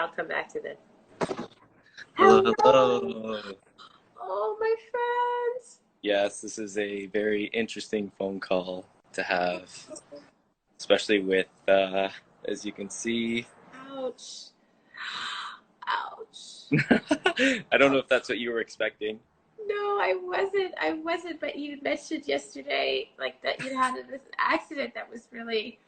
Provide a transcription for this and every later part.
I'll come back to this. Hello, hello. Oh, my friends. Yes, this is a very interesting phone call to have, especially with, as you can see. Ouch. Ouch. I don't know if that's what you were expecting. No, I wasn't, but you mentioned yesterday, like, that you had this accident that was really,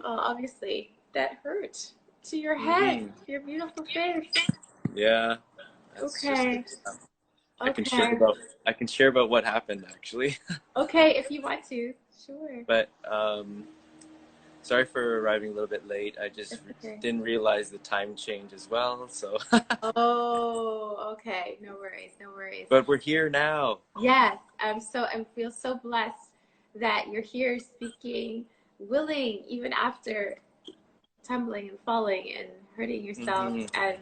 obviously, that hurt to your head, your beautiful face. Yeah, that's Okay. just, I can Okay. share about what happened actually. Okay, if you want to, sure. But sorry for arriving a little bit late. I just Okay. didn't realize the time change as well. So. Oh, okay. No worries, no worries. But we're here now. Yes, I feel so blessed that you're here speaking, willing, even after tumbling and falling and hurting yourself. And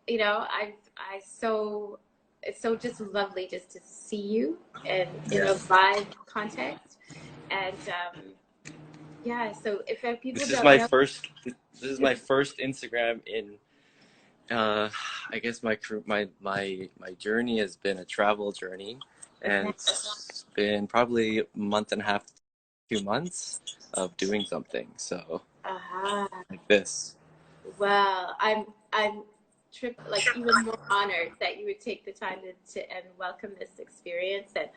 you know, it's so just lovely just to see you and in a live context. And yeah, so if people This is don't my know, first Instagram in I guess my journey has been a travel journey, and it's been probably a month and a half, 2 months of doing something. So like this. well, I'm like even more honored that you would take the time to and welcome this experience. And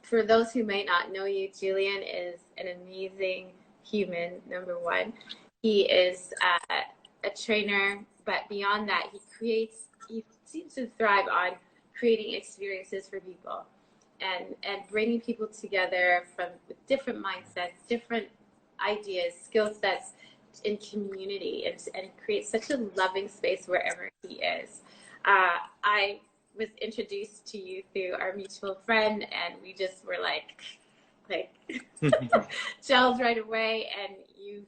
for those who may not know you, Julian is an amazing human. Number one, he is a trainer, but beyond that, he seems to thrive on creating experiences for people and bringing people together with different mindsets, different ideas, skill sets in community, and create such a loving space wherever he is. I was introduced to you through our mutual friend, and we just were like gelled right away, and you've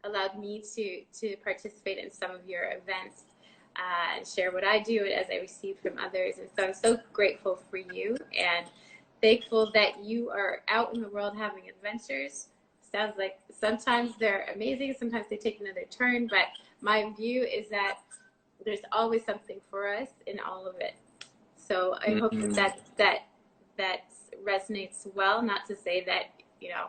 allowed me to participate in some of your events and share what I do as I receive from others. And so I'm so grateful for you and thankful that you are out in the world having adventures. Sounds like sometimes they're amazing, sometimes they take another turn, but my view is that there's always something for us in all of it. So I hope that resonates well. Not to say that, you know,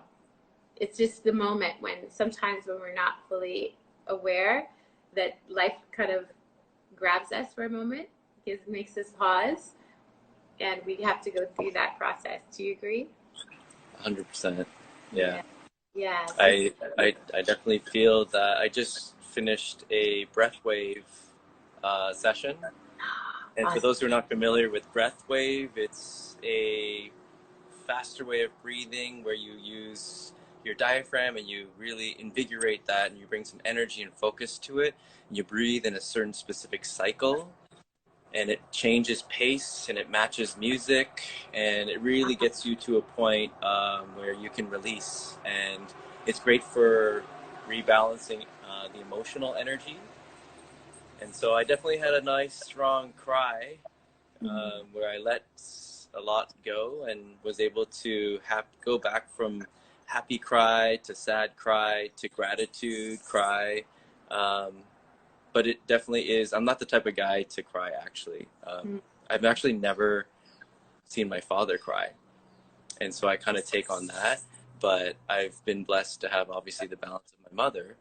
it's just the moment when sometimes when we're not fully aware that life kind of grabs us for a moment, makes us pause, and we have to go through that process. Do you agree? 100%. Yeah. Yeah. I definitely feel that. I just finished a breathwave session, and Awesome. for those who are not familiar with breathwave, it's a faster way of breathing where you use your diaphragm and you really invigorate that, and you bring some energy and focus to it, and you breathe in a certain specific cycle, and it changes pace and it matches music, and it really gets you to a point where you can release, and it's great for rebalancing the emotional energy. And so I definitely had a nice strong cry where I let a lot go and was able to go back from happy cry to sad cry to gratitude cry. But it definitely is. I'm not the type of guy to cry, actually. I've actually never seen my father cry. And so I kind of take on that. But I've been blessed to have, obviously, the balance of my mother.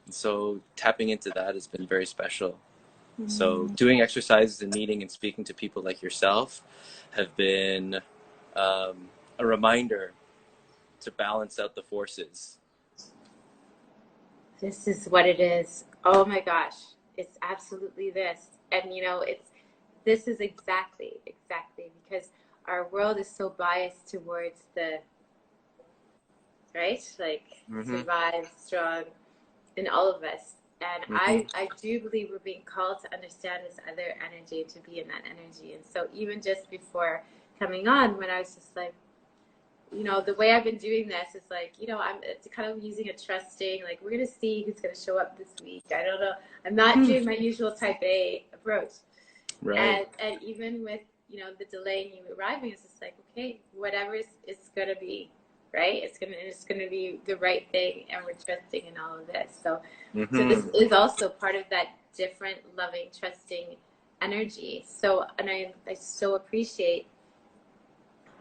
So tapping into that has been very special. So doing exercises and meeting and speaking to people like yourself have been a reminder to balance out the forces. This is what it is. Oh my gosh. It's absolutely this. And you know, this is exactly because our world is so biased towards the, right? Like survive, strong in all of us. And I do believe we're being called to understand this other energy, to be in that energy. And so even just before coming on, when I was just like, you know, the way I've been doing this is like, you know, it's kind of using a trusting, like, we're going to see who's going to show up this week. I don't know. I'm not doing my usual type A approach. Right. And even with, you know, the delay in you arriving, it's just like, okay, whatever is going to be, right? It's gonna be the right thing, and we're trusting in all of this. So this Mm-hmm. is also part of that different, loving, trusting energy. So, and I so appreciate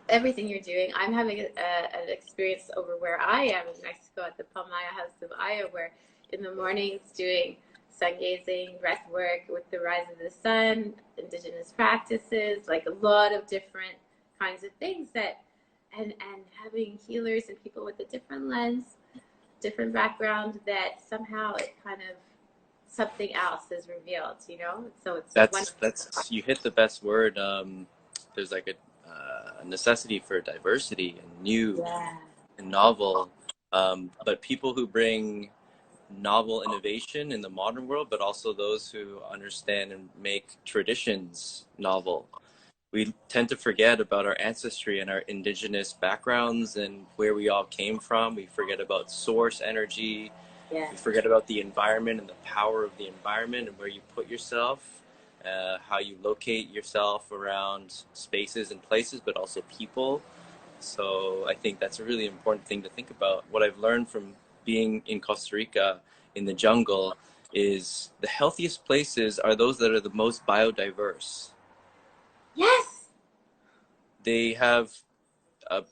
everything you're doing. I'm having an experience over where I am in Mexico at the Palmaya House of Aya, where in the mornings doing sun gazing, breath work with the rise of the sun, indigenous practices, like a lot of different kinds of things that, and having healers and people with a different lens, different background, that somehow it kind of something else is revealed, you know? So it's one. That's you hit the best word. There's like a necessity for diversity and new Yeah. and novel, but people who bring novel innovation in the modern world, but also those who understand and make traditions novel. We tend to forget about our ancestry and our indigenous backgrounds and where we all came from. We forget about source energy. Yeah. We forget about the environment and the power of the environment and where you put yourself, how you locate yourself around spaces and places, but also people. So I think that's a really important thing to think about. What I've learned from being in Costa Rica in the jungle is the healthiest places are those that are the most biodiverse. Yes. They have, I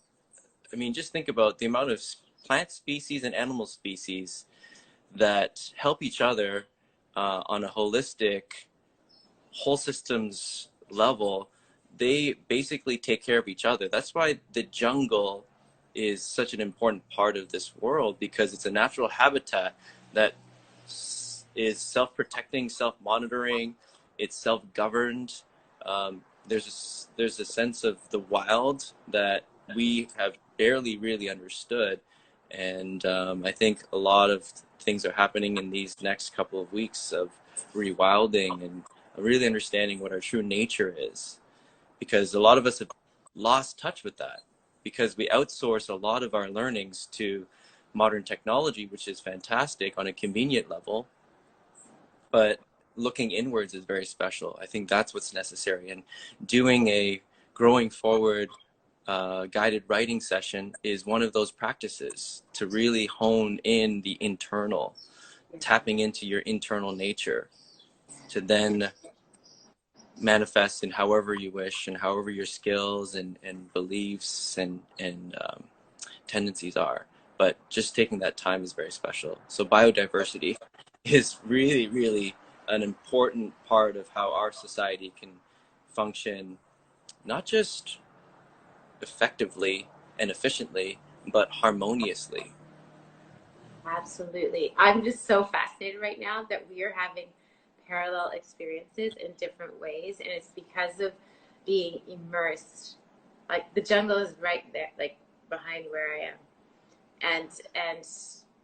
mean, just think about the amount of plant species and animal species that help each other on a holistic, whole systems level. They basically take care of each other. That's why the jungle is such an important part of this world, because it's a natural habitat that is self-protecting, self-monitoring, it's self-governed. There's a sense of the wild that we have barely really understood, and I think a lot of things are happening in these next couple of weeks of rewilding and really understanding what our true nature is, because a lot of us have lost touch with that because we outsource a lot of our learnings to modern technology, which is fantastic on a convenient level, but looking inwards is very special. I think that's what's necessary. And doing a growing forward guided writing session is one of those practices to really hone in the internal, tapping into your internal nature to then manifest in however you wish and however your skills and beliefs and tendencies are. But just taking that time is very special. So biodiversity is really, really an important part of how our society can function, not just effectively and efficiently, but harmoniously. Absolutely. I'm just so fascinated right now that we are having parallel experiences in different ways. And it's because of being immersed. Like the jungle is right there, like behind where I am. And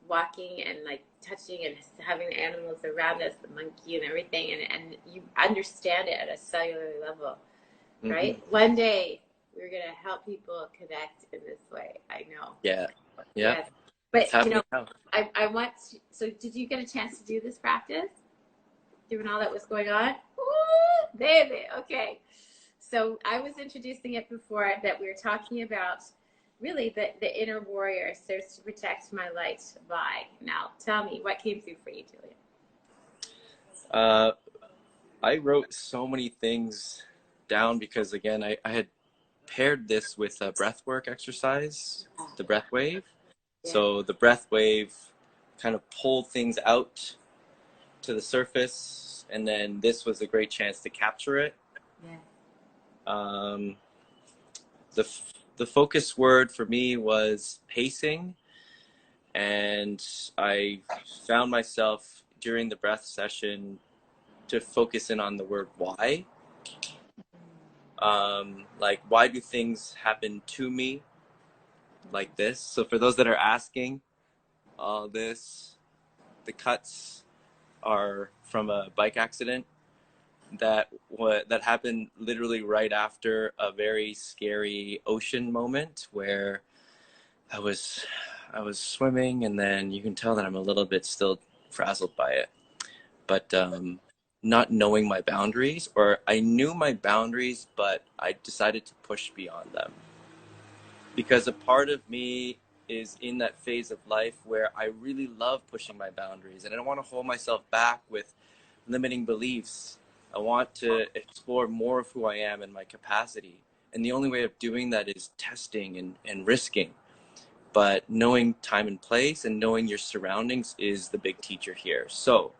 walking and like touching and having animals around us, the monkey and everything, and you understand it at a cellular level, Mm-hmm. right? One day we're gonna help people connect in this way. I know. Yeah, yeah, Yes. it's But happening now. I want to, so did you get a chance to do this practice? Given all that was going on? Ooh, baby. Okay. So I was introducing it before that we were talking about really the inner warrior serves to protect my light by. Now tell me what came through for you, Julian. Uh, I wrote so many things down because, again, I had paired this with a breath work exercise, the breath wave. Yeah. So the breath wave kind of pulled things out to the surface, and then this was a great chance to capture it. Yeah. Um, the focus word for me was pacing, and I found myself during the breath session to focus in on the word why. Like, why do things happen to me like this? So for those that are asking, all this, the cuts are from a bike accident that happened literally right after a very scary ocean moment where I was I was swimming, and then you can tell that I'm a little bit still frazzled by it. But not knowing my boundaries, or I knew my boundaries, but I decided to push beyond them because a part of me is in that phase of life where I really love pushing my boundaries, and I don't want to hold myself back with limiting beliefs. I want to explore more of who I am and my capacity. And the only way of doing that is testing and risking. But knowing time and place and knowing your surroundings is the big teacher here. So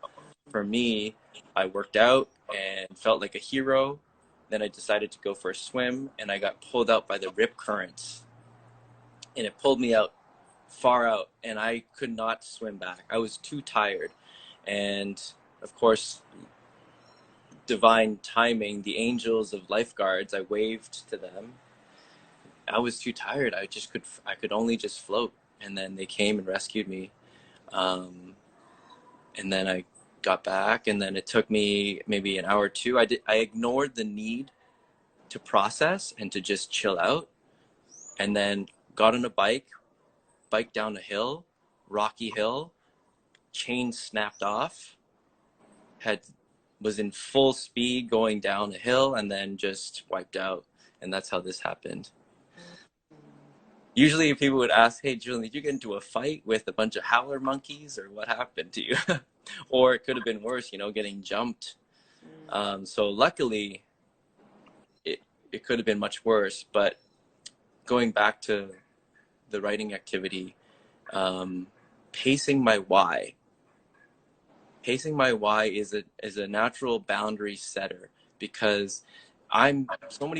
for me, I worked out and felt like a hero. Then I decided to go for a swim, and I got pulled out by the rip currents. And it pulled me out far out, and I could not swim back. I was too tired. And of course, divine timing, the angels of lifeguards, I waved to them. I was too tired. I could only just float. And then they came and rescued me. Um, and then I got back, and then it took me maybe an hour or two. I ignored the need to process and to just chill out, and then got on a bike down a hill, rocky hill, chain snapped off, had was in full speed going down a hill, and then just wiped out. And that's how this happened. Usually people would ask, hey, Julian, did you get into a fight with a bunch of howler monkeys, or what happened to you? Or it could have been worse, getting jumped. So luckily, it could have been much worse. But going back to the writing activity, pacing my why. Pacing my why is a natural boundary setter, because so many